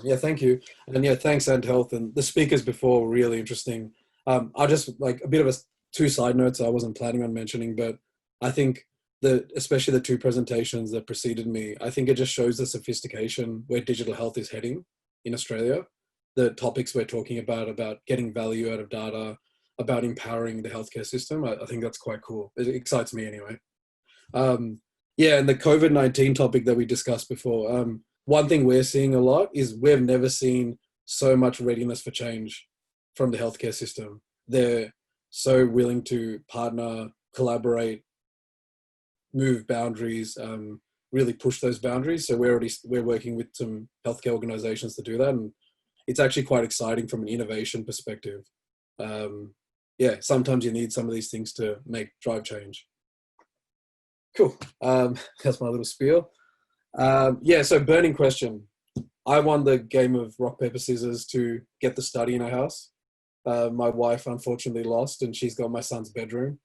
Yeah, thank you. And yeah, thanks, and health. And the speakers before were really interesting. I just like a bit of a two side notes I wasn't planning on mentioning, but I think especially the two presentations that preceded me, I think it just shows the sophistication where digital health is heading in Australia. The topics we're talking about getting value out of data, about empowering the healthcare system. I think that's quite cool. It excites me anyway. Um, yeah, and the COVID-19 topic that we discussed before, one thing we're seeing a lot is we've never seen so much readiness for change from the healthcare system. They're so willing to partner, collaborate, move boundaries, really push those boundaries. So we're working with some healthcare organizations to do that, and it's actually quite exciting from an innovation perspective. Um, yeah, sometimes you need some of these things to drive change. Cool. That's my little spiel. Yeah, so burning question. I won the game of rock, paper, scissors to get the study in our house. My wife unfortunately lost, and she's got my son's bedroom.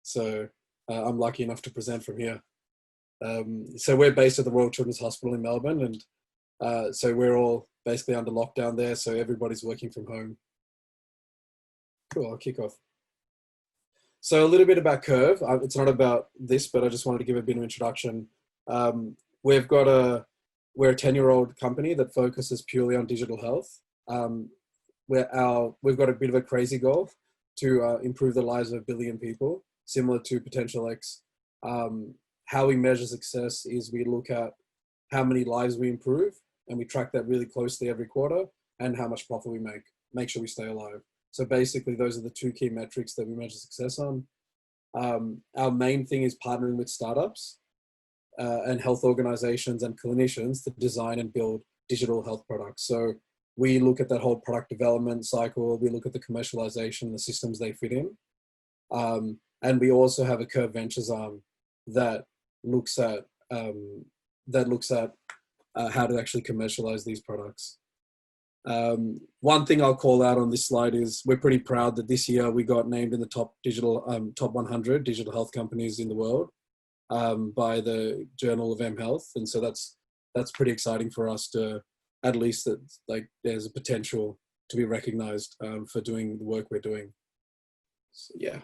So I'm lucky enough to present from here. So we're based at the Royal Children's Hospital in Melbourne, and so we're all basically under lockdown there. So everybody's working from home. Cool, I'll kick off. So a little bit about Curve. It's not about this, but I just wanted to give a bit of introduction. Um, we've got we're a 10-year-old company that focuses purely on digital health. We've got a bit of a crazy goal to improve the lives of 1 billion people, similar to Potential X. How we measure success is we look at how many lives we improve, and we track that really closely every quarter, and how much profit we make sure we stay alive. So basically, those are the two key metrics that we measure success on. Our main thing is partnering with startups and health organizations and clinicians to design and build digital health products. So we look at that whole product development cycle. We look at the commercialization, the systems they fit in. And we also have a Curve Ventures arm that looks at how to actually commercialize these products. One thing I'll call out on this slide is we're pretty proud that this year we got named in the top 100 digital health companies in the world by the Journal of M Health, and so that's pretty exciting for us to at least that like there's a potential to be recognized for doing the work we're doing. So, yeah.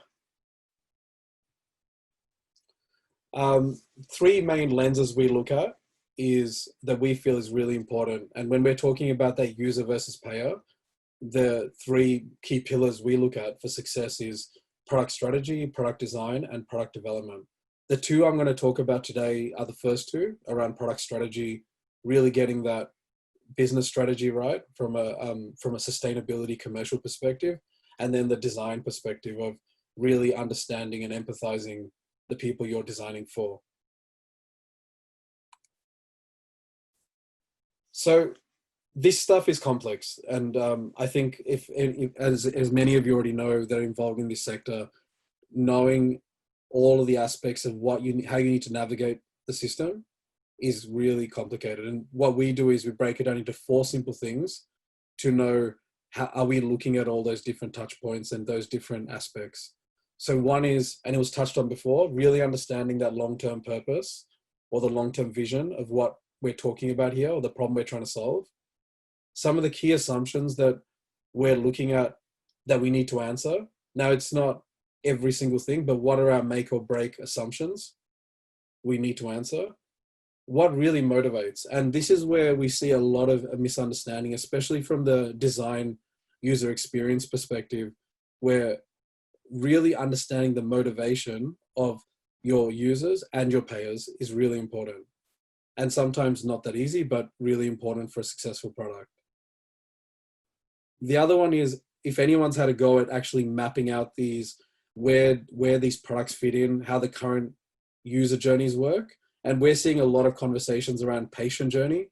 Three main lenses we look at is that we feel is really important. And when we're talking about that user versus payer, the three key pillars we look at for success is product strategy, product design, and product development. The two I'm going to talk about today are the first two around product strategy, really getting that business strategy right from a sustainability commercial perspective, and then the design perspective of really understanding and empathizing the people you're designing for. So this stuff is complex, and I think if as many of you already know that are involved in this sector, knowing all of the aspects of how you need to navigate the system is really complicated. And what we do is we break it down into 4 simple things to know how are we looking at all those different touch points and those different aspects. So one is, and it was touched on before, really understanding that long-term purpose or the long-term vision of what we're talking about here or the problem we're trying to solve. Some of the key assumptions that we're looking at that we need to answer. Now, it's not every single thing, but what are our make or break assumptions we need to answer? What really motivates? And this is where we see a lot of a misunderstanding, especially from the design user experience perspective, where really understanding the motivation of your users and your payers is really important. And sometimes not that easy, but really important for a successful product. The other one is if anyone's had a go at actually mapping out where these products fit in, how the current user journeys work. And we're seeing a lot of conversations around patient journey,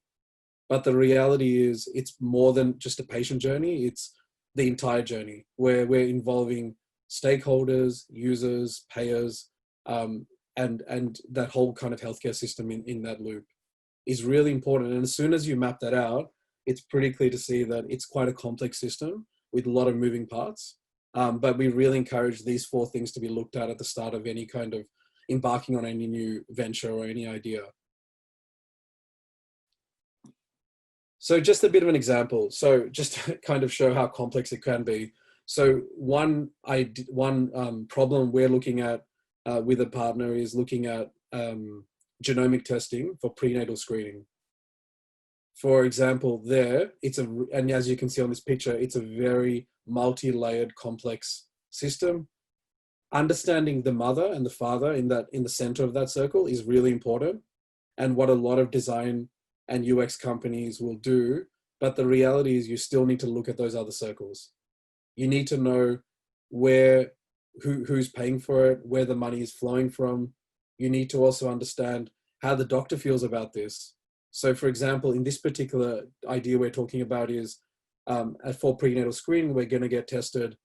but the reality is it's more than just a patient journey. It's the entire journey where we're involving stakeholders, users, payers, and that whole kind of healthcare system in that loop is really important. And as soon as you map that out, it's pretty clear to see that it's quite a complex system with a lot of moving parts. But we really encourage these 4 things to be looked at the start of any kind of embarking on any new venture or any idea. So just a bit of an example. So just to kind of show how complex it can be. So one problem we're looking at with a partner is looking at genomic testing for prenatal screening. For example, and as you can see on this picture, it's a very multi-layered, complex system. Understanding the mother and the father in the center of that circle is really important, and what a lot of design and UX companies will do. But the reality is you still need to look at those other circles. You need to know who's paying for it, where the money is flowing from. You need to also understand how the doctor feels about this. So for example, in this particular idea we're talking about is for prenatal screening, we're going to get tested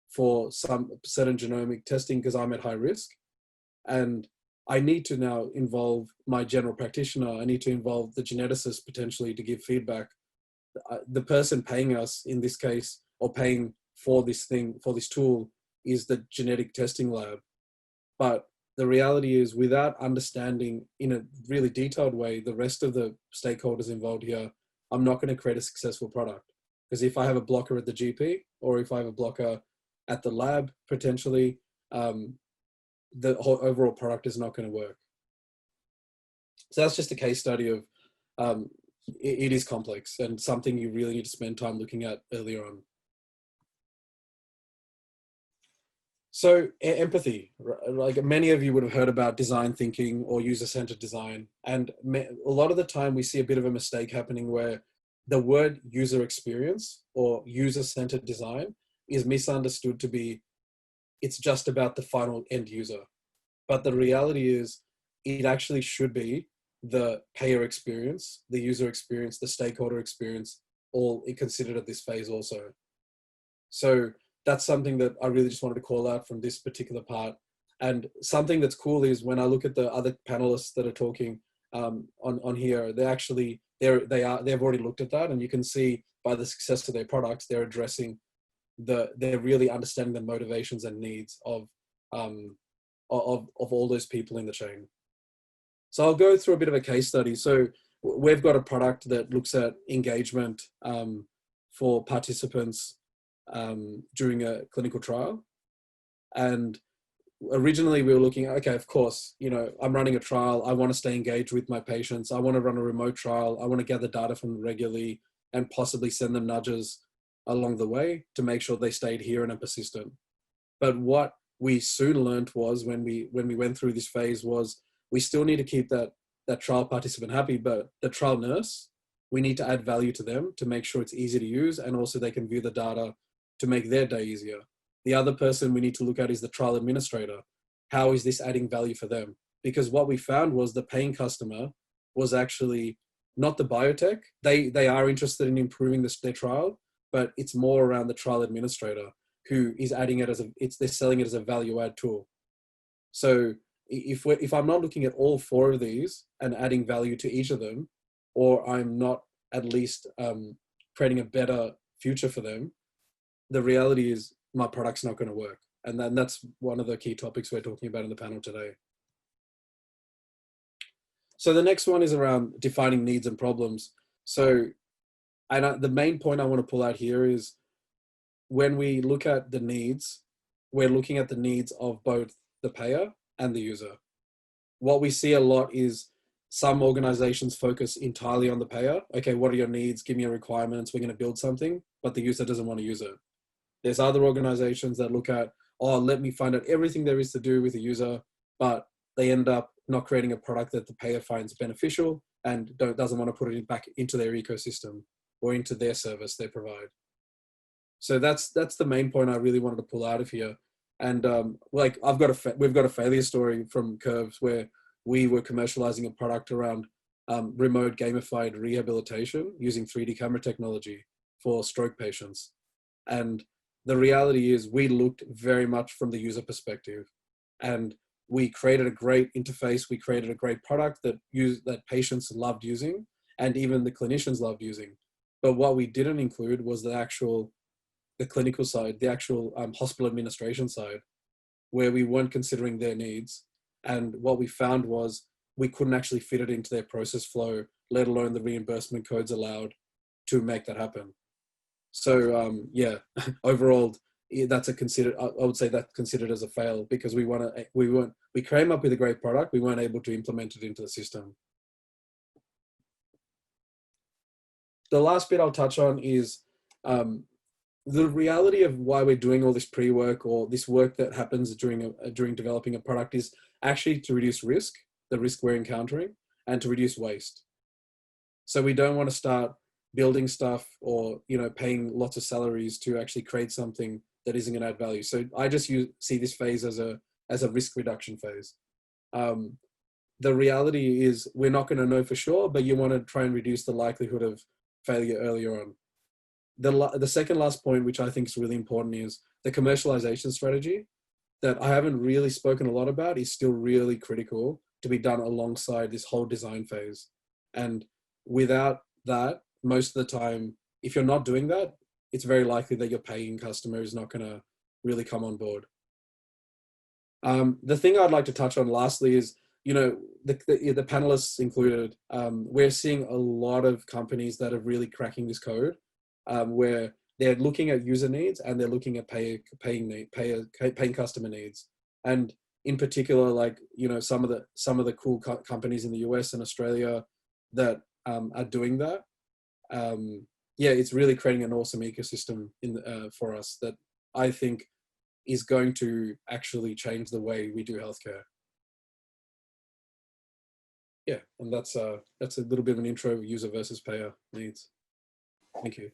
for some certain genomic testing because I'm at high risk. And I need to now involve my general practitioner. I need to involve the geneticist potentially to give feedback. The person paying us in this case, or paying for this tool, is the genetic testing lab. But the reality is, without understanding in a really detailed way the rest of the stakeholders involved here, I'm not going to create a successful product. Because if I have a blocker at the GP, or if I have a blocker at the lab, potentially, the whole overall product is not going to work. So that's just a case study of it is complex and something you really need to spend time looking at earlier on. So empathy, like many of you would have heard about design thinking or user-centered design. And a lot of the time we see a bit of a mistake happening where the word user experience or user-centered design is misunderstood to be, it's just about the final end user. But the reality is it actually should be the payer experience, the user experience, the stakeholder experience, all considered at this phase also. So that's something that I really just wanted to call out from this particular part. And something that's cool is when I look at the other panelists that are talking on here, they've already looked at that, and you can see by the success of their products, they're addressing they're really understanding the motivations and needs of all those people in the chain. So I'll go through a bit of a case study. So we've got a product that looks at engagement for participants during a clinical trial. And originally we were looking at, okay, of course, I'm running a trial. I want to stay engaged with my patients. I want to run a remote trial. I want to gather data from them regularly and possibly send them nudges along the way to make sure they stayed here and are persistent. But what we soon learned was when we went through this phase was we still need to keep that trial participant happy, but the trial nurse, we need to add value to them to make sure it's easy to use, and also they can view the data to make their day easier. The other person we need to look at is the trial administrator. How is this adding value for them? Because what we found was the paying customer was actually not the biotech. They are interested in improving their trial, but it's more around the trial administrator who is adding it they're selling it as a value add tool. So if I'm not looking at all four of these and adding value to each of them, or I'm not at least creating a better future for them, the reality is my product's not going to work. And then that's one of the key topics we're talking about in the panel today. So the next one is around defining needs and problems. So the main point I want to pull out here is when we look at the needs, we're looking at the needs of both the payer and the user. What we see a lot is some organizations focus entirely on the payer. Okay, what are your needs? Give me your requirements. We're going to build something, but the user doesn't want to use it. There's other organizations that look at, let me find out everything there is to do with the user, but they end up not creating a product that the payer finds beneficial and doesn't want to put it back into their ecosystem or into their service they provide. So that's the main point I really wanted to pull out of here. And we've got a failure story from Curves where we were commercializing a product around remote gamified rehabilitation using 3D camera technology for stroke patients. And the reality is we looked very much from the user perspective, and we created a great interface. We created a great product that patients loved using, and even the clinicians loved using. But what we didn't include was the clinical side, the actual hospital administration side, where we weren't considering their needs. And what we found was we couldn't actually fit it into their process flow, let alone the reimbursement codes allowed. to make that happen. So yeah, overall, that's a considered. I would say that's considered as a fail because we came up with a great product, we weren't able to implement it into the system. The last bit I'll touch on is the reality of why we're doing all this pre-work or this work that happens during developing a product is actually to reduce risk, the risk we're encountering, and to reduce waste. So we don't want to start building stuff or paying lots of salaries to actually create something that isn't going to add value. So I just see this phase as a risk reduction phase. The reality is we're not going to know for sure, but you want to try and reduce the likelihood of failure earlier on. The second last point, which I think is really important, is the commercialization strategy that I haven't really spoken a lot about is still really critical to be done alongside this whole design phase. And without that, most of the time, if you're not doing that, it's very likely that your paying customer is not going to really come on board. The thing I'd like to touch on lastly is, the panelists included, we're seeing a lot of companies that are really cracking this code, where they're looking at user needs and they're looking at paying customer needs. And in particular, like, some of the cool companies in the US and Australia that are doing that. Yeah, it's really creating an awesome ecosystem for us that I think is going to actually change the way we do healthcare. Yeah, and that's a little bit of an intro of user versus payer needs. Thank you.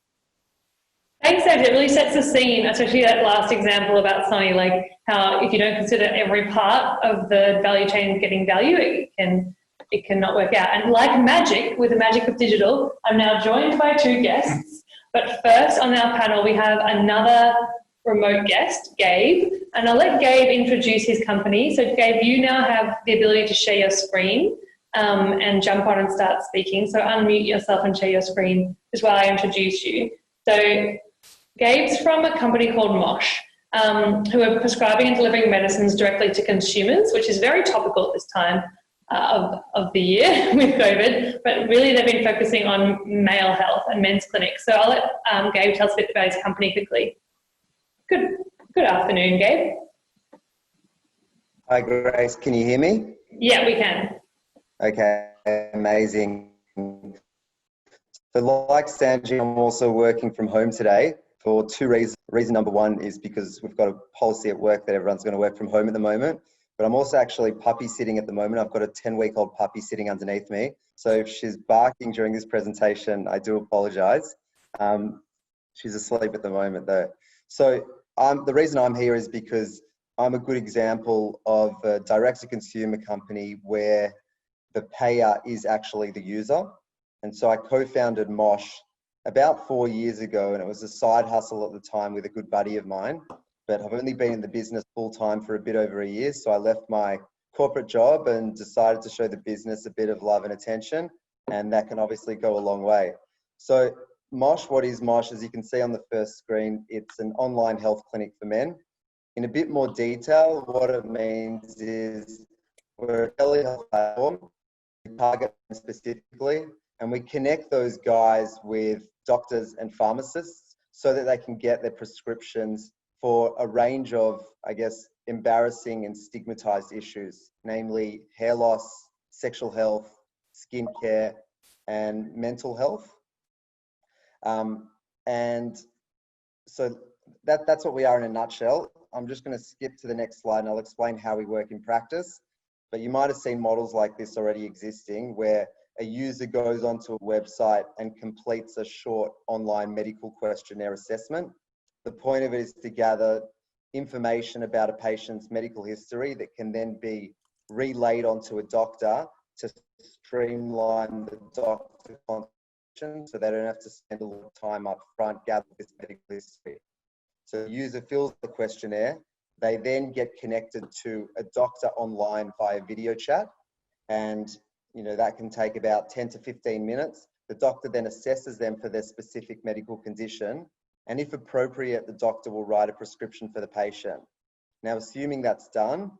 Thanks, Sanji. It really sets the scene, especially that last example about Sunny, like how if you don't consider every part of the value chain getting value, it cannot work out. And like magic, with the magic of digital, I'm now joined by two guests. But first on our panel, we have another remote guest, Gabe, and I'll let Gabe introduce his company. So Gabe, you now have the ability to share your screen and jump on and start speaking. So unmute yourself and share your screen just while I introduce you. So Gabe's from a company called MOSH, who are prescribing and delivering medicines directly to consumers, which is very topical at this time of the year with COVID, but really they've been focusing on male health and men's clinics. So I'll let Gabe tell us a bit about his company quickly. Good afternoon, Gabe. Hi, Grace. Can you hear me? Yeah, we can. Okay, amazing. So like Sanji, I'm also working from home today for two reasons. Reason number one is because we've got a policy at work that everyone's going to work from home at the moment. But I'm also actually puppy sitting at the moment. I've got a 10-week-old puppy sitting underneath me. So if she's barking during this presentation, I do apologize. She's asleep at the moment though. So the reason I'm here is because I'm a good example of a direct-to-consumer company where the payer is actually the user. And so I co-founded MOSH about 4 years ago, and it was a side hustle at the time with a good buddy of mine. But I've only been in the business full time for a bit over a year. So I left my corporate job and decided to show the business a bit of love and attention. And that can obviously go a long way. So MOSH, what is MOSH? As you can see on the first screen, it's an online health clinic for men. In a bit more detail, what it means is we're a telehealth platform. We target them specifically, and we connect those guys with doctors and pharmacists so that they can get their prescriptions for a range of, I guess, embarrassing and stigmatized issues, namely hair loss, sexual health, skincare, and mental health. And so that's what we are in a nutshell. I'm just going to skip to the next slide and I'll explain how we work in practice. But you might have seen models like this already existing where a user goes onto a website and completes a short online medical questionnaire assessment. The point of it is to gather information about a patient's medical history that can then be relayed onto a doctor to streamline the doctor consultation so they don't have to spend a lot of time up front gathering this medical history. So the user fills the questionnaire. They then get connected to a doctor online via video chat. And that can take about 10 to 15 minutes. The doctor then assesses them for their specific medical condition. And if appropriate, the doctor will write a prescription for the patient. Now, assuming that's done,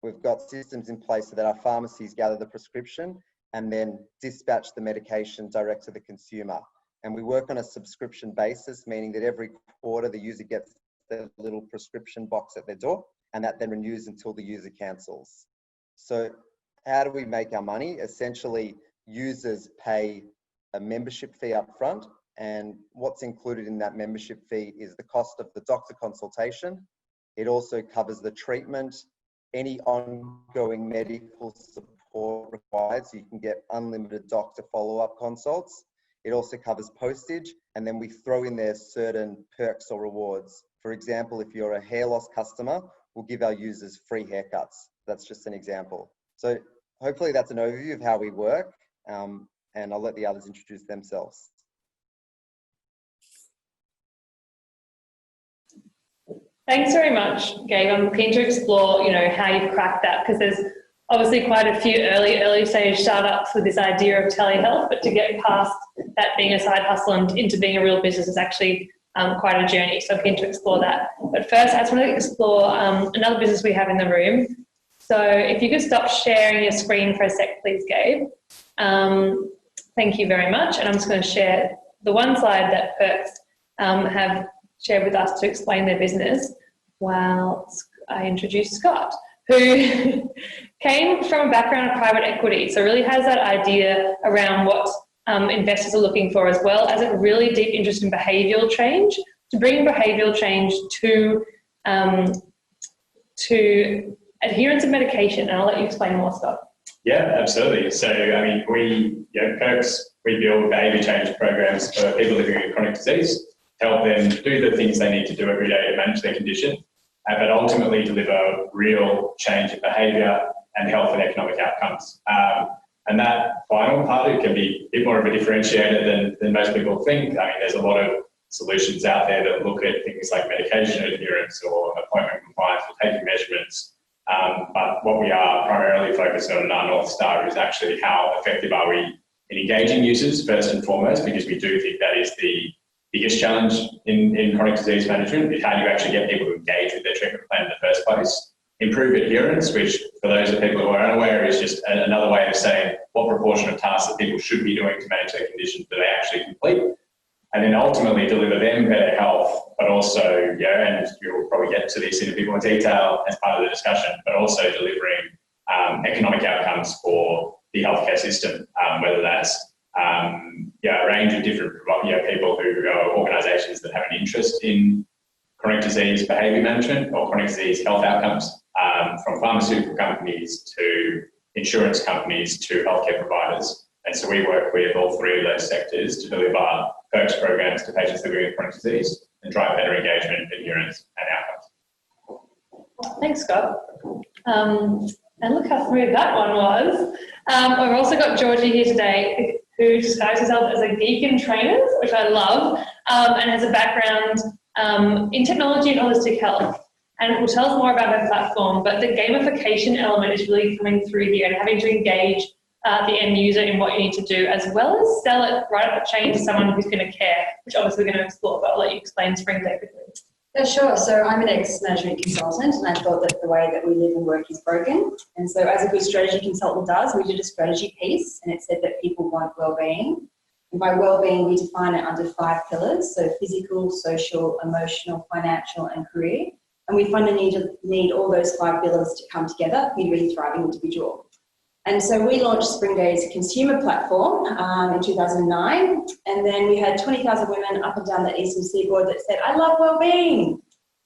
we've got systems in place so that our pharmacies gather the prescription and then dispatch the medication direct to the consumer. And we work on a subscription basis, meaning that every quarter the user gets their little prescription box at their door, and that then renews until the user cancels. So how do we make our money? Essentially, users pay a membership fee up front, and what's included in that membership fee is the cost of the doctor consultation. It also covers the treatment, any ongoing medical support required, so you can get unlimited doctor follow-up consults. It also covers postage, and then we throw in there certain perks or rewards. For example, if you're a hair loss customer, we'll give our users free haircuts. That's just an example. So hopefully that's an overview of how we work, and I'll let the others introduce themselves. Thanks very much, Gabe. I'm keen to explore, how you've cracked that, because there's obviously quite a few early stage startups with this idea of telehealth, but to get past that being a side hustle and into being a real business is actually quite a journey. So I'm keen to explore that. But first, I just want to explore another business we have in the room. So if you could stop sharing your screen for a sec, please, Gabe. Thank you very much. And I'm just going to share the one slide that Perx have shared with us to explain their business while I introduce Scott, who came from a background of private equity, so really has that idea around what investors are looking for, as well as a really deep interest in behavioural change, to bring behavioural change to adherence of medication. And I'll let you explain more, Scott. Yeah, absolutely. So, Perx, we build behaviour change programs for people living with chronic disease, help them do the things they need to do every day to manage their condition, but ultimately deliver real change in behaviour and health and economic outcomes. And that final part, it can be a bit more of a differentiator than most people think. I mean, there's a lot of solutions out there that look at things like medication adherence or appointment compliance or taking measurements. But what we are primarily focused on in our North Star is actually how effective are we in engaging users first and foremost, because we do think that is the biggest challenge in chronic disease management, is how do you actually get people to engage with their treatment plan in the first place. Improve adherence, which for those of people who are unaware is just another way of saying what proportion of tasks that people should be doing to manage their conditions do they actually complete. And then ultimately deliver them better health, but also, and you'll probably get to this in a bit more detail as part of the discussion, but also delivering economic outcomes for the healthcare system, whether that's a range of different people who are organisations that have an interest in chronic disease behaviour management or chronic disease health outcomes, from pharmaceutical companies to insurance companies to healthcare providers. And so we work with all three of those sectors to deliver Perx programs to patients living with chronic disease and drive better engagement, adherence and outcomes. Thanks, Scott. And look how smooth that one was. We've also got Georgie here today, who describes herself as a geek in trainers, which I love, and has a background in technology and holistic health. And will tell us more about her platform, but the gamification element is really coming through here and having to engage the end user in what you need to do, as well as sell it right up the chain to someone who's going to care, which obviously we're going to explore, but I'll let you explain Springday quickly. Yeah, sure. So I'm an ex-management consultant, and I thought that the way that we live and work is broken. And so as a good strategy consultant does, we did a strategy piece, and it said that people want well-being. And by well-being, we define it under 5 pillars, so physical, social, emotional, financial, and career. And we fundamentally need all those 5 pillars to come together to be a really thriving individual. And so we launched Springday's consumer platform in 2009, and then we had 20,000 women up and down the Eastern Seaboard that said, I love well-being.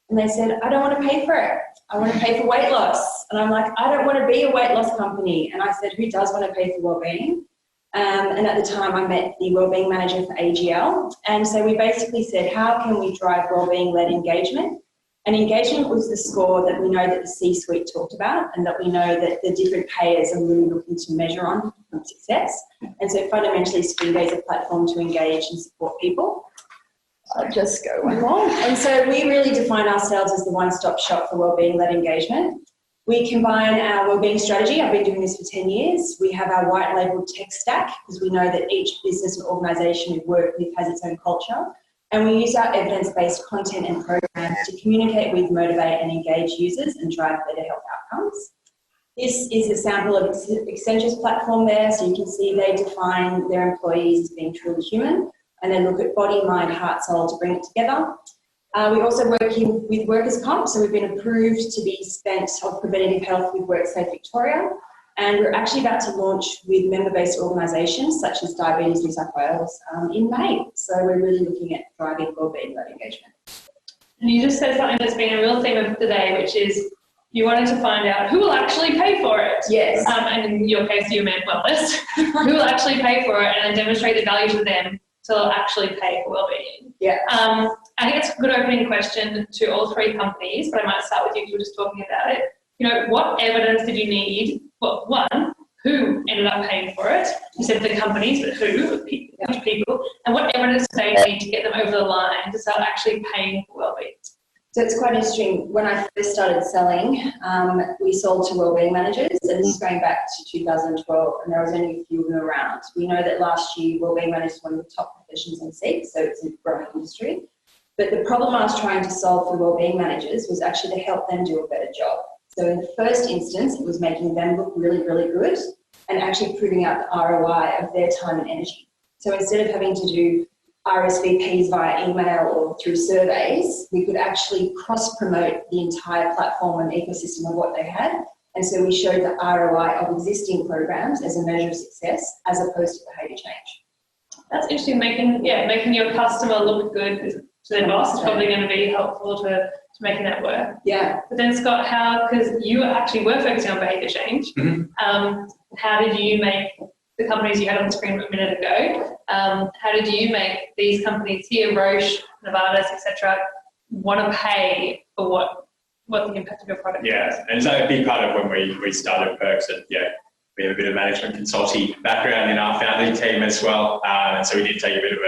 And they said, I don't want to pay for it. I want to pay for weight loss. And I'm like, I don't want to be a weight loss company. And I said, who does want to pay for well-being? And at the time I met the well-being manager for AGL. And so we basically said, how can we drive well-being-led engagement? And engagement was the score that we know that the C-suite talked about, and that we know that the different payers are really looking to measure on success. And so fundamentally, Springday is a platform to engage and support people. I'll just go along. And so we really define ourselves as the one-stop shop for wellbeing-led engagement. We combine our wellbeing strategy. I've been doing this for 10 years. We have our white label tech stack, because we know that each business and organisation we work with has its own culture. And we use our evidence-based content and programs to communicate with, motivate and engage users and drive better health outcomes. This is a sample of Accenture's platform there, so you can see they define their employees as being truly human. and then look at body, mind, heart, soul to bring it together. We're also working with workers' comp, so we've been approved to be spent of preventative health with WorkSafe Victoria, and we're actually about to launch with member-based organisations such as Diabetes New South Wales in May. So we're really looking at driving wellbeing and engagement. And you just said something that's been a real theme of the day, which is you wanted to find out who will actually pay for it. Yes. And in your case, you meant wellness. Who will actually pay for it and then demonstrate the value to them to actually pay for wellbeing. Yeah. I think it's a good opening question to all three companies, but I might start with you because you were just talking about it. You know, what evidence did you need? Well, one, who ended up paying for it? You said the companies, but who? Which people? And what evidence do they need to get them over the line to start actually paying for wellbeing? So it's quite interesting. When I first started selling, we sold to wellbeing managers, and this is going back to 2012, and there was only a few of them around. We know that last year, wellbeing managers were one of the top professions in SEEK, so it's a growing industry. But the problem I was trying to solve for wellbeing managers was actually to help them do a better job. So in the first instance, it was making them look really, really good and actually proving out the ROI of their time and energy. So instead of having to do RSVPs via email or through surveys, we could actually cross-promote the entire platform and ecosystem of what they had. And so we showed the ROI of existing programs as a measure of success as opposed to behaviour change. That's interesting, making your customer look good to their boss is probably going to be helpful to making that work. Yeah. But then Scott, because you actually were focusing on behaviour change, how did you make the companies you had on the screen a minute ago, how did you make these companies here, Roche, Novartis, etc., want to pay for what the impact of your product is? Yeah, and so a big part of when we started Perx, and we have a bit of management consulting background in our founding team as well, and so we did take a bit of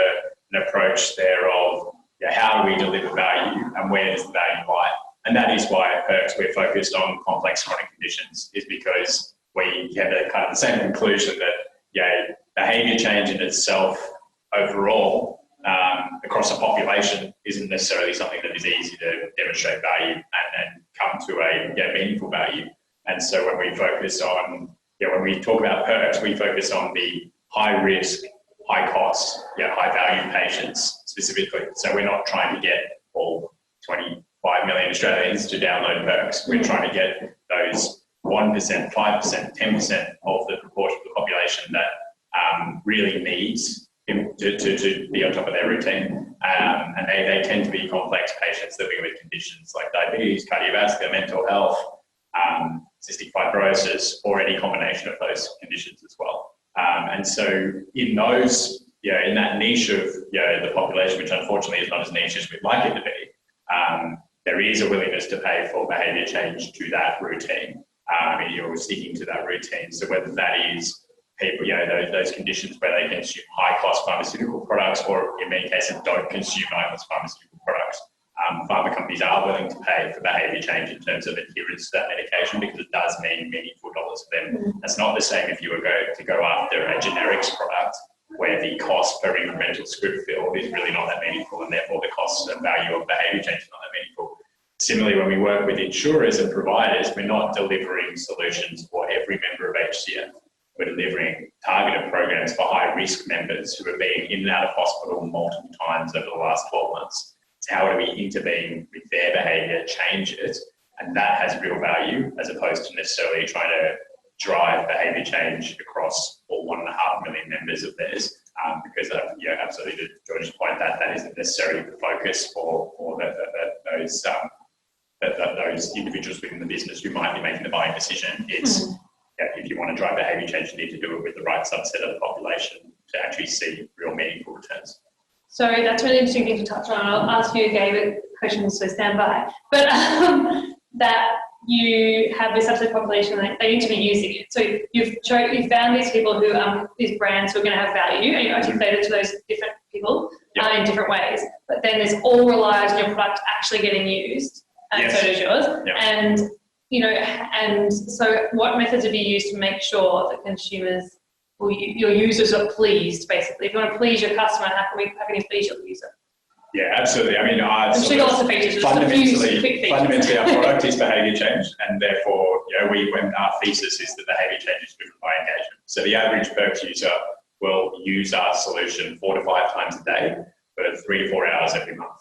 an approach there of how do we deliver value and where does the value lie? And that is why at Perx we're focused on complex chronic conditions, is because we have a kind of the same conclusion that behaviour change in itself overall across a population isn't necessarily something that is easy to demonstrate value and come to a meaningful value. And so when we focus on, when we talk about Perx, we focus on the high risk, high cost, high value patients specifically. So we're not trying to get all 25 million Australians to download Perx. We're trying to get those 1%, 5%, 10% of the proportion of the population that really needs to be on top of their routine. And they tend to be complex patients living with conditions like diabetes, cardiovascular, mental health, cystic fibrosis, or any combination of those conditions as well. And so in those, in that niche of the population, which unfortunately is not as niche as we'd like it to be, there is a willingness to pay for behaviour change to that routine. You're sticking to that routine. So whether that is people, those conditions where they consume high-cost pharmaceutical products, or in many cases don't consume high-cost pharmaceutical products, pharma companies are willing to pay for behaviour change in terms of adherence to that medication, because it does mean meaningful dollars for them. That's not the same if you were going to go after a generics product where the cost per incremental script filled is really not that meaningful, and therefore the cost and value of behaviour change is not that meaningful. Similarly, when we work with insurers and providers, we're not delivering solutions for every member of HCF. We're delivering targeted programs for high-risk members who have been in and out of hospital multiple times over the last 12 months. So how do we intervene with their behaviour, change it, and that has real value, as opposed to necessarily trying to drive behaviour change across all 1.5 million members of theirs, because absolutely to George's point, that isn't necessarily the focus for those individuals within the business who might be making the buying decision. It's if you want to drive behaviour change, you need to do it with the right subset of the population to actually see real meaningful returns. So that's a really interesting thing to touch on. I'll ask you again questions, so stand by. But that you have this subset population that they need to be using it. So you've found these people who these brands who are going to have value, and you articulated to those different people in different ways. But then there's all relies on your product actually getting used, and so does yours. Yep. And and so what methods have you used to make sure that consumers, or your users, are pleased? Basically, if you want to please your customer, how can you please your user? Yeah, absolutely. I mean, I'm sure lots of features. Fundamentally, our product is behaviour change, and therefore, when our thesis is that behaviour change is driven by engagement. So the average Perx user will use our solution 4 to 5 times a day for 3 to 4 hours every month.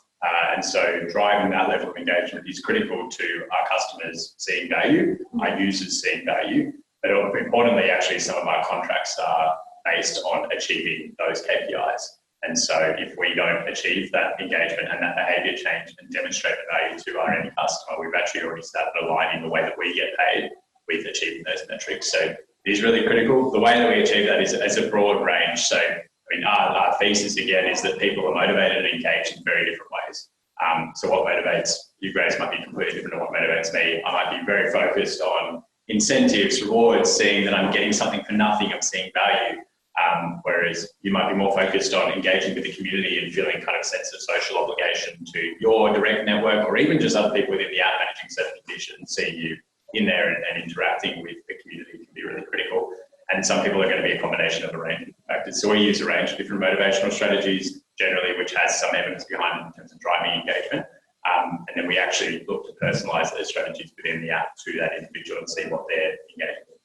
And so driving that level of engagement is critical to our customers seeing value, our users seeing value, but importantly, actually, some of our contracts are based on achieving those KPIs. And so if we don't achieve that engagement and that behaviour change and demonstrate the value to our end customer, we've actually already started aligning the way that we get paid with achieving those metrics. So it is really critical. The way that we achieve that is as a broad range. So I mean, our thesis again is that people are motivated and engaged in very different ways. So what motivates you guys might be completely different to what motivates me. I might be very focused on incentives, rewards, seeing that I'm getting something for nothing, I'm seeing value. Whereas you might be more focused on engaging with the community and feeling kind of a sense of social obligation to your direct network, or even just other people within the app managing certain conditions, seeing you in there and interacting with the community can be really critical. And some people are going to be a combination of a range of factors. So we use a range of different motivational strategies generally, which has some evidence behind it in terms of driving engagement. And then we actually look to personalize those strategies within the app to that individual and see what they're engaging with.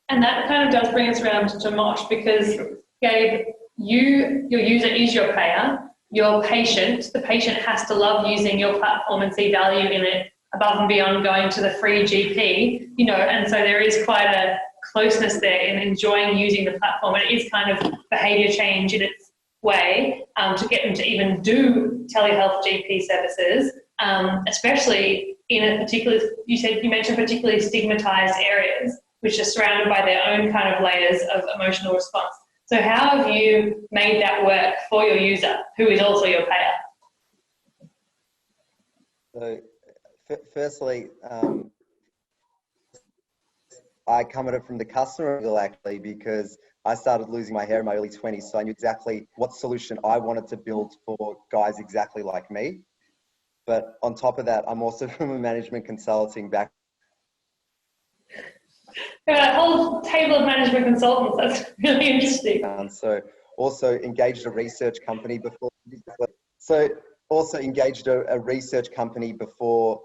And that kind of does bring us around to MOSH, because Gabe, your user is your payer, your patient, the patient has to love using your platform and see value in it above and beyond going to the free GP, you know, and so there is quite a closeness there in enjoying using the platform. And it is kind of behaviour change in its way to get them to even do telehealth GP services, especially in a particular, you mentioned particularly stigmatised areas, which are surrounded by their own kind of layers of emotional response. So how have you made that work for your user, who is also your payer? So, firstly, I come at it from the customer angle actually, because I started losing my hair in my early 20s, so I knew exactly what solution I wanted to build for guys exactly like me. But on top of that, I'm also from a management consulting background. A whole table of management consultants. That's really interesting. So also engaged a research company before. So also engaged a research company before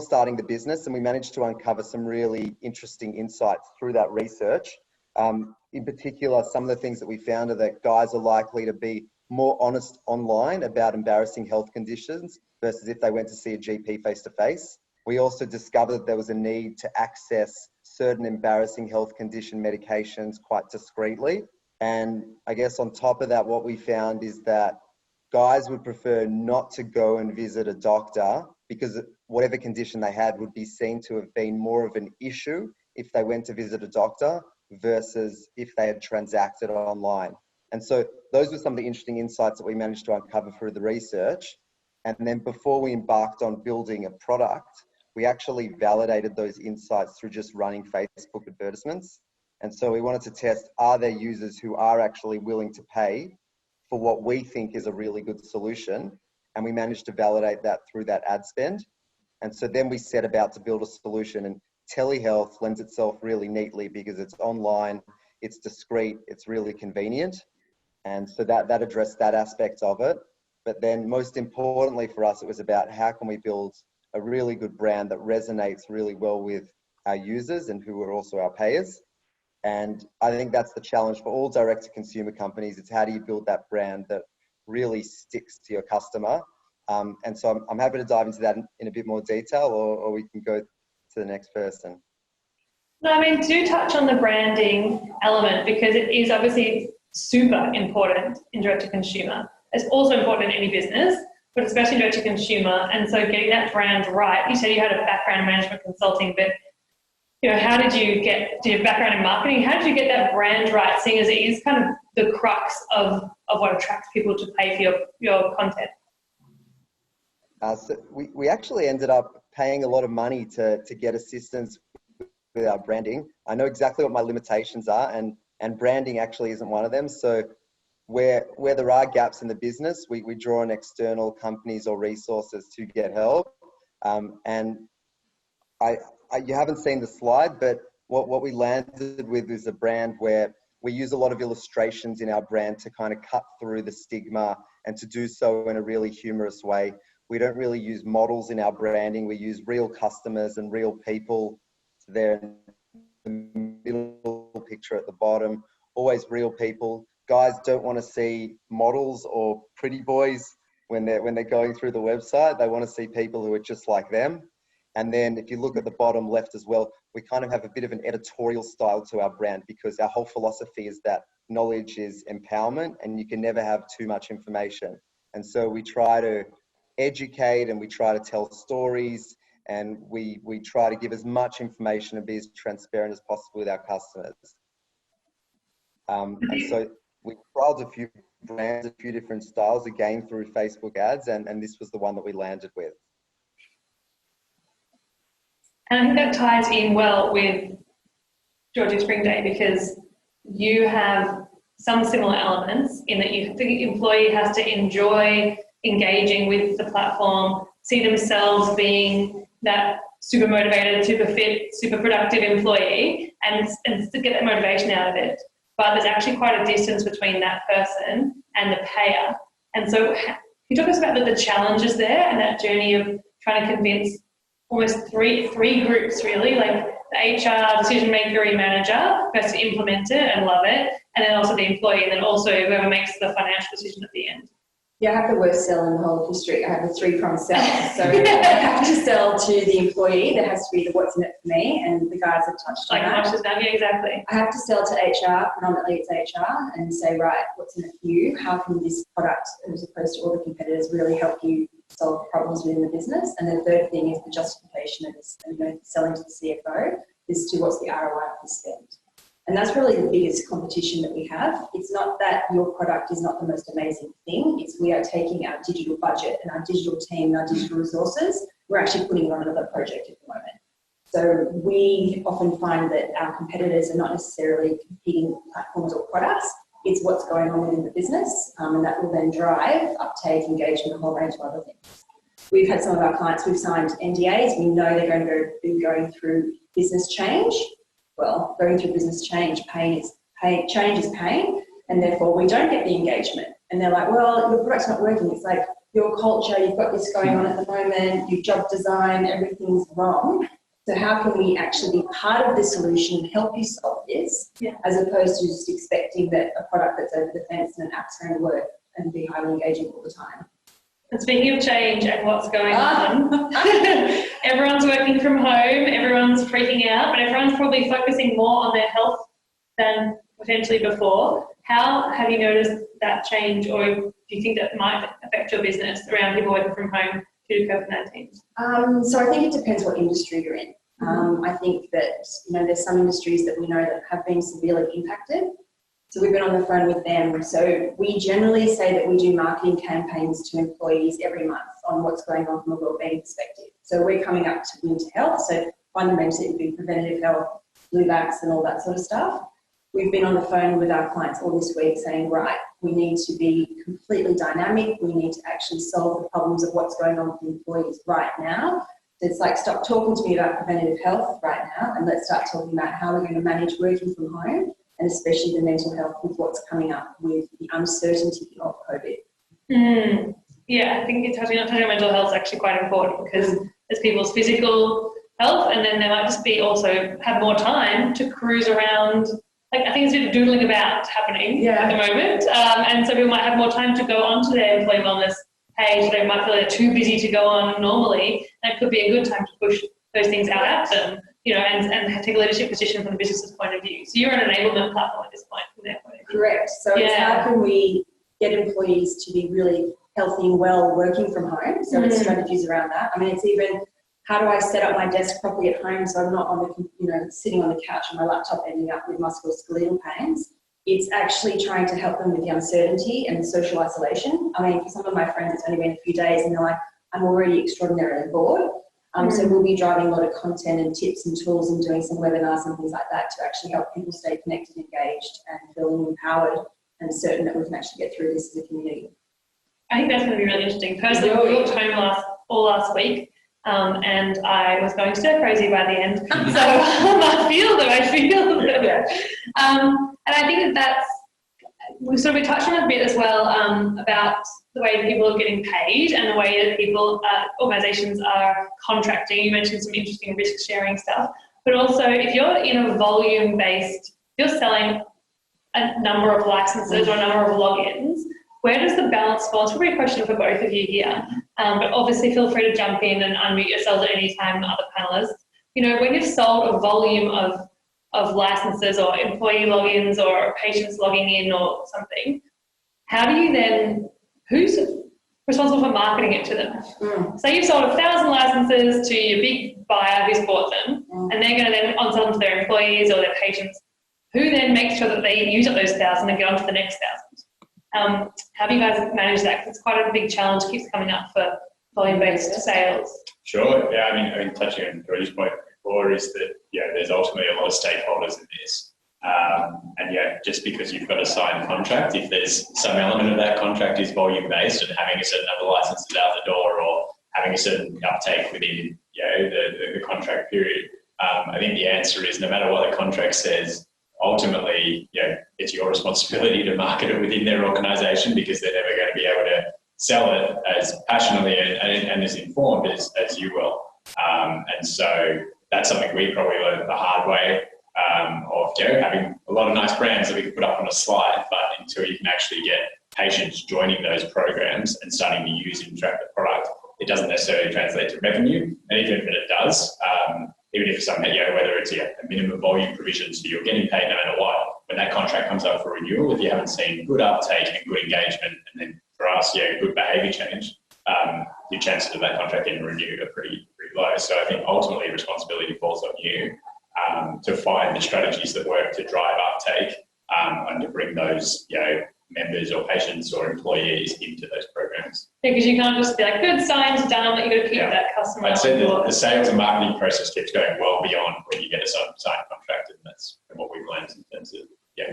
starting the business, and we managed to uncover some really interesting insights through that research. In particular, some of the things that we found are that guys are likely to be more honest online about embarrassing health conditions versus if they went to see a GP face-to-face. We also discovered that there was a need to access certain embarrassing health condition medications quite discreetly. And I guess on top of that, what we found is that guys would prefer not to go and visit a doctor because whatever condition they had would be seen to have been more of an issue if they went to visit a doctor versus if they had transacted online. And so those were some of the interesting insights that we managed to uncover through the research. And then before we embarked on building a product, we actually validated those insights through just running Facebook advertisements. And so we wanted to test, are there users who are actually willing to pay for what we think is a really good solution? And we managed to validate that through that ad spend. And so then we set about to build a solution, and telehealth lends itself really neatly because it's online, it's discreet, it's really convenient. And so that addressed that aspect of it. But then most importantly for us, it was about how can we build a really good brand that resonates really well with our users and who are also our payers. And I think that's the challenge for all direct-to-consumer companies. It's how do you build that brand that really sticks to your customer. And so I'm happy to dive into that in a bit more detail, or we can go to the next person. No, I mean, do touch on the branding element, because it is obviously super important in direct-to-consumer. It's also important in any business, but especially direct-to-consumer. And so getting that brand right, you said you had a background in management consulting, but you know, how did you have background in marketing? How did you get that brand right, seeing as it is kind of the crux of what attracts people to pay for your content? So we actually ended up paying a lot of money to get assistance with our branding. I know exactly what my limitations are, and branding actually isn't one of them. So where there are gaps in the business, we draw on external companies or resources to get help. And you haven't seen the slide, but what we landed with is a brand where we use a lot of illustrations in our brand to kind of cut through the stigma and to do so in a really humorous way. We don't really use models in our branding. We use real customers and real people. So they're in the middle picture at the bottom. always real people. Guys don't want to see models or pretty boys when they're going through the website. They want to see people who are just like them. And then if you look at the bottom left as well, we kind of have a bit of an editorial style to our brand, because our whole philosophy is that knowledge is empowerment and you can never have too much information. And so we try to educate and we try to tell stories, and we try to give as much information and be as transparent as possible with our customers. And so we trialed a few brands, a few different styles, again through Facebook ads, and this was the one that we landed with. And I think that ties in well with Georgie Springday, because you have some similar elements in that the employee has to enjoy engaging with the platform, see themselves being that super motivated, super fit, super productive employee, and to get that motivation out of it. But there's actually quite a distance between that person and the payer. And so can you talk to us about the challenges there and that journey of trying to convince almost three groups, really, like the HR decision maker and manager who has to implement it and love it, and then also the employee, and then also whoever makes the financial decision at the end? Yeah, I have the worst sell in the whole of history. I have a 3-pronged sell. So I have to sell to the employee. There has to be the what's in it for me, and the guys have touched on that. Yeah, exactly. I have to sell to HR, predominantly it's HR, and say, right, what's in it for you? How can this product, as opposed to all the competitors, really help you solve problems within the business? And the third thing is the justification of this, selling to the CFO, is to what's the ROI of the spend. And that's really the biggest competition that we have. It's not that your product is not the most amazing thing. It's we are taking our digital budget and our digital team and our digital resources, we're actually putting it on another project at the moment. So we often find that our competitors are not necessarily competing platforms or products. It's what's going on within the business, and that will then drive uptake, engagement, a whole range of other things. We've had some of our clients, we've signed NDAs. We know they're going to be going through business change. Well, going through business change, change is pain, and therefore we don't get the engagement. And they're like, well, your product's not working. It's like your culture, you've got this going on at the moment, your job design, everything's wrong. So how can we actually be part of the solution and help you solve this, as opposed to just expecting that a product that's over the fence and an app's going to work and be highly engaging all the time. And speaking of change and what's going on, everyone's working from home, everyone's freaking out, but everyone's probably focusing more on their health than potentially before. How have you noticed that change, or do you think that might affect your business around people working from home due to COVID-19? So I think it depends what industry you're in. I think that, there's some industries that we know that have been severely impacted. So we've been on the phone with them. So we generally say that we do marketing campaigns to employees every month on what's going on from a wellbeing perspective. So we're coming up to winter health. So fundamentally it would be preventative health, flu vax and all that sort of stuff. We've been on the phone with our clients all this week saying, right, we need to be completely dynamic. We need to actually solve the problems of what's going on with the employees right now. So it's like, stop talking to me about preventative health right now and let's start talking about how we're going to manage working from home, and especially the mental health with what's coming up with the uncertainty of COVID. Yeah, I think touching on mental health is actually quite important, because there's people's physical health, and then they might just be also have more time to cruise around. Like, I think there's a bit of doodling about happening at the moment, and so people might have more time to go onto their employee wellness page. They might feel they're too busy to go on normally. That could be a good time to push those things out at them, and take a leadership position from the business's point of view. So you're an enablement platform at this point from their point of view. Correct. So it's how can we get employees to be really healthy and well working from home? So it's strategies around that. I mean, it's even how do I set up my desk properly at home so I'm not on the, sitting on the couch on my laptop ending up with musculoskeletal pains. It's actually trying to help them with the uncertainty and the social isolation. I mean, for some of my friends, it's only been a few days and they're like, I'm already extraordinarily bored. So we'll be driving a lot of content and tips and tools and doing some webinars and things like that to actually help people stay connected, engaged and feeling empowered and certain that we can actually get through this as a community. I think that's going to be really interesting. Personally, we walked home last week and I was going stir crazy by the end. So I feel them. And I think that's, we touched on it a bit as well about the way that people are getting paid and the way that people, organisations are contracting. You mentioned some interesting risk sharing stuff, but also if you're in a volume-based, you're selling a number of licenses or a number of logins, where does the balance fall? It's probably a question for both of you here, but obviously feel free to jump in and unmute yourselves at any time, other panelists. You know, when you've sold a volume of licenses or employee logins or patients logging in or something, how do you then, who's responsible for marketing it to them? So you've sold 1,000 licenses to your big buyer who's bought them, and they're going to then on-sell them to their employees or their patients. Who then makes sure that they use up those 1,000 and get on to the next 1,000? How do you guys manage that? Because it's quite a big challenge, keeps coming up for volume-based sales. Sure. Yeah. I mean, touching on Georgie's point before is that, there's ultimately a lot of stakeholders in this. And just because you've got a signed contract, if there's some element of that contract is volume-based and having a certain number of licenses out the door or having a certain uptake within, the contract period, I think the answer is no matter what the contract says, ultimately, it's your responsibility to market it within their organisation because they're never going to be able to sell it as passionately and as informed as you will. And so that's something we probably learned the hard way of having a lot of nice brands that we can put up on a slide, but until you can actually get patients joining those programs and starting to use and interact with the product, it doesn't necessarily translate to revenue. And even if it does, even if some, whether it's a minimum volume provision, so you're getting paid no matter what, when that contract comes up for renewal, if you haven't seen good uptake and good engagement, and then for us, good behaviour change, your chances of that contract getting renewed are pretty low. So I think ultimately responsibility falls on you to find the strategies that work to drive uptake and to bring those, members or patients or employees into those programs. Yeah, because you can't just be like, good, signed, done, you've got to keep that customer I'd say on board. the sales and marketing process keeps going well beyond when you get a signed contract, and that's what we've learned in terms of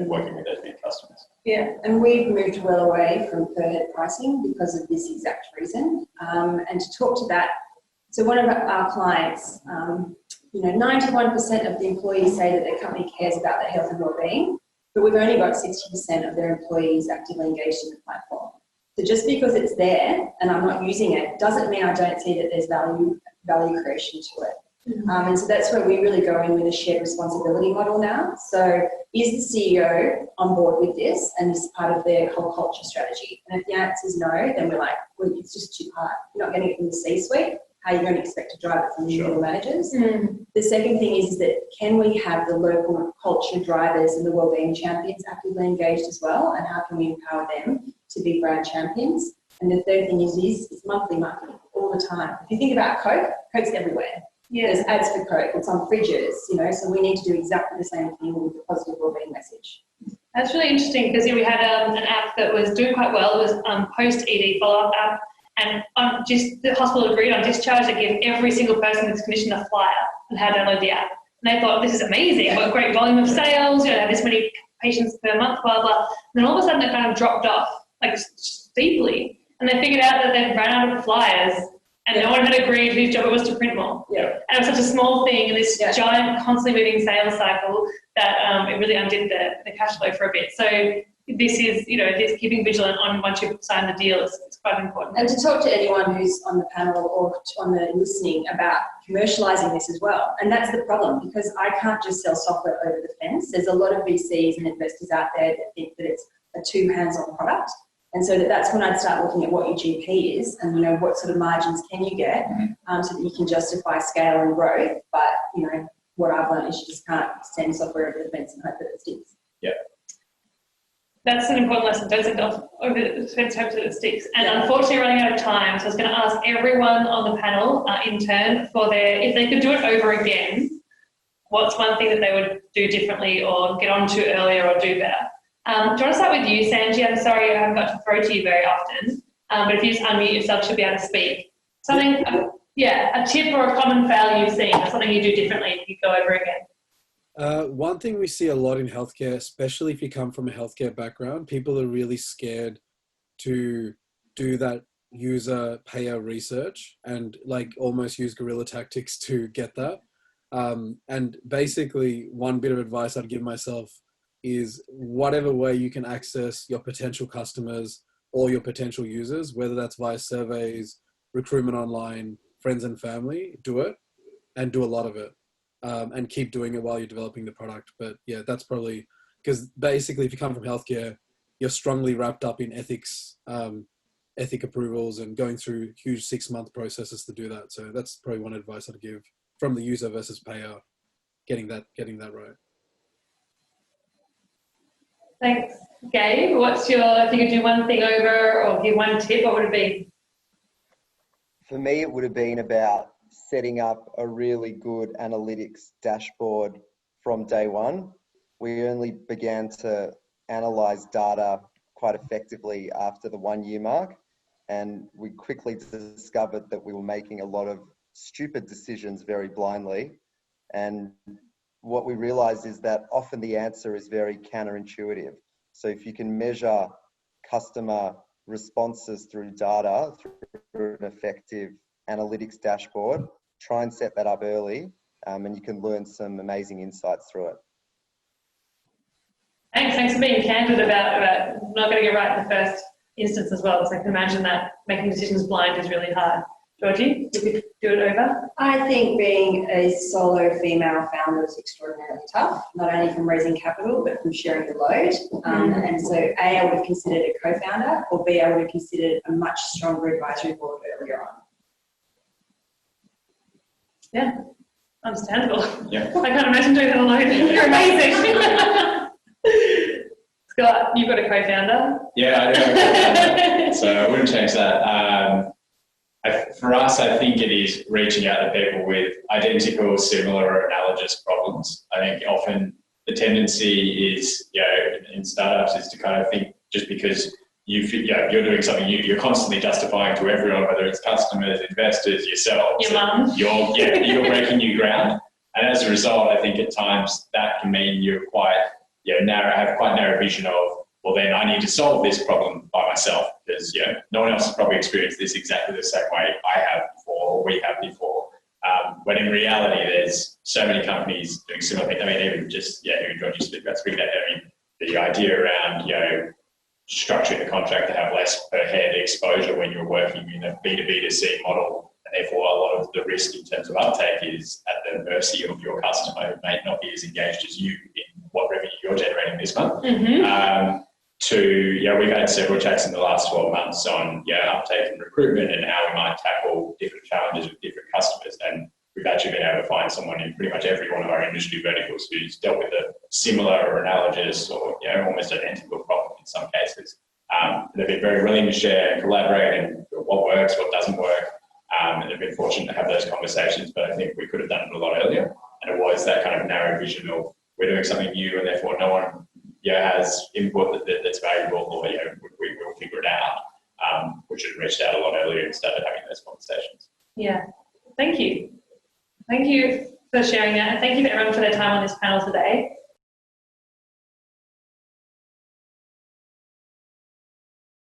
working with those big customers. Yeah, and we've moved well away from per head pricing because of this exact reason. And to talk to that, so one of our clients, 91% of the employees say that their company cares about their health and well-being, but we've only got 60% of their employees actively engaged in the platform. So just because it's there and I'm not using it doesn't mean I don't see that there's value creation to it. And so that's where we really go in with a shared responsibility model now. So is the CEO on board with this and this is part of their whole culture strategy? And if the answer is no, then we're like, well, it's just too hard. You're not getting it from the C-suite. How are you going to expect to drive it from the middle managers? The second thing is that can we have the local culture drivers and the wellbeing champions actively engaged as well? And how can we empower them to be brand champions? And the third thing is monthly marketing all the time. If you think about Coke, Coke's everywhere. There's ads for Coke, it's on fridges, so we need to do exactly the same thing with the positive wellbeing message. That's really interesting because we had an app that was doing quite well. It was post-ED follow-up app, and the hospital agreed on discharge to give every single person with this condition a flyer and how to download the app. And they thought, this is amazing, what a great volume of sales, have this many patients per month, blah, blah. And then all of a sudden it kind of dropped off, like steeply. And they figured out that they'd run out of flyers and no one had agreed whose job it was to print more. And it was such a small thing in this giant, constantly moving sales cycle that it really undid the cash flow for a bit. So this is, this keeping vigilant on once you've signed the deal is quite important. And to talk to anyone who's on the panel or on the listening about commercialising this as well. And that's the problem, because I can't just sell software over the fence. There's a lot of VCs and investors out there that think that it's a too hands-on product. And so that's when I'd start looking at what your GP is and, what sort of margins can you get so that you can justify scale and growth. But, what I've learned is you just can't send software over the fence and hope that it sticks. That's an important lesson. Don't send off over the fence, hope that it sticks. And unfortunately, running out of time, so I was going to ask everyone on the panel in turn if they could do it over again, what's one thing that they would do differently or get onto earlier or do better? Do you want to start with you, Sanji? I'm sorry I haven't got to throw to you very often, but if you just unmute yourself, you'll be able to speak. Something, a tip or a common fail you've seen, or something you do differently if you go over again. One thing we see a lot in healthcare, especially if you come from a healthcare background, people are really scared to do that user payer research and almost use guerrilla tactics to get that. And basically one bit of advice I'd give myself is whatever way you can access your potential customers or your potential users, whether that's via surveys, recruitment online, friends and family, do it and do a lot of it. And keep doing it while you're developing the product. But that's probably because basically if you come from healthcare, you're strongly wrapped up in ethics, ethic approvals, and going through huge 6-month processes to do that. So that's probably one advice I'd give from the user versus payer, getting that right. Thanks, Gabe. If you could do one thing over or give one tip, what would it be? For me, it would have been about setting up a really good analytics dashboard from day one. We only began to analyze data quite effectively after the 1-year mark, and we quickly discovered that we were making a lot of stupid decisions very blindly. And what we realized is that often the answer is very counterintuitive. So if you can measure customer responses through data, through an effective analytics dashboard, try and set that up early, and you can learn some amazing insights through it. Thanks for being candid about not getting it right in the first instance as well, because I can imagine that making decisions blind is really hard. Georgie, you could do it over? I think being a solo female founder is extraordinarily tough, not only from raising capital, but from sharing the load. And so A, I would have considered a co-founder, or B, I would have considered a much stronger advisory board earlier on. Yeah, understandable. Yeah. I can't imagine doing that alone. You're amazing. Scott, you've got a co-founder. Yeah, I do have a co-founder, so I wouldn't change that. For us, I think it is reaching out to people with identical, similar, or analogous problems. I think often the tendency is, in startups, is to kind of think just because you're doing something, you're constantly justifying to everyone, whether it's customers, investors, yourself. Your mum. You're breaking new ground, and as a result, I think at times that can mean you're quite have quite narrow vision of, well, then I need to solve this problem by myself, because no one else has probably experienced this exactly the same way I have before, or we have before. When in reality, there's so many companies doing similar things. I mean, even just hearing Georgie speak about Springday, I mean, the idea around structuring the contract to have less per head exposure when you're working in a B2B2C model, and therefore a lot of the risk in terms of uptake is at the mercy of your customer, who may not be as engaged as you in what revenue you're generating this month. We've had several chats in the last 12 months on uptake and recruitment and how we might tackle different challenges with different customers. And we've actually been able to find someone in pretty much every one of our industry verticals who's dealt with a similar or analogous or almost identical problem in some cases. They've been very willing to share and collaborate and what works, what doesn't work. And they've been fortunate to have those conversations, but I think we could have done it a lot earlier. And it was that kind of narrow vision of we're doing something new and therefore no one has input that's valuable, or we'll figure it out. We should have reached out a lot earlier and started having those conversations. Yeah, thank you. Thank you for sharing that, and thank you to everyone for their time on this panel today.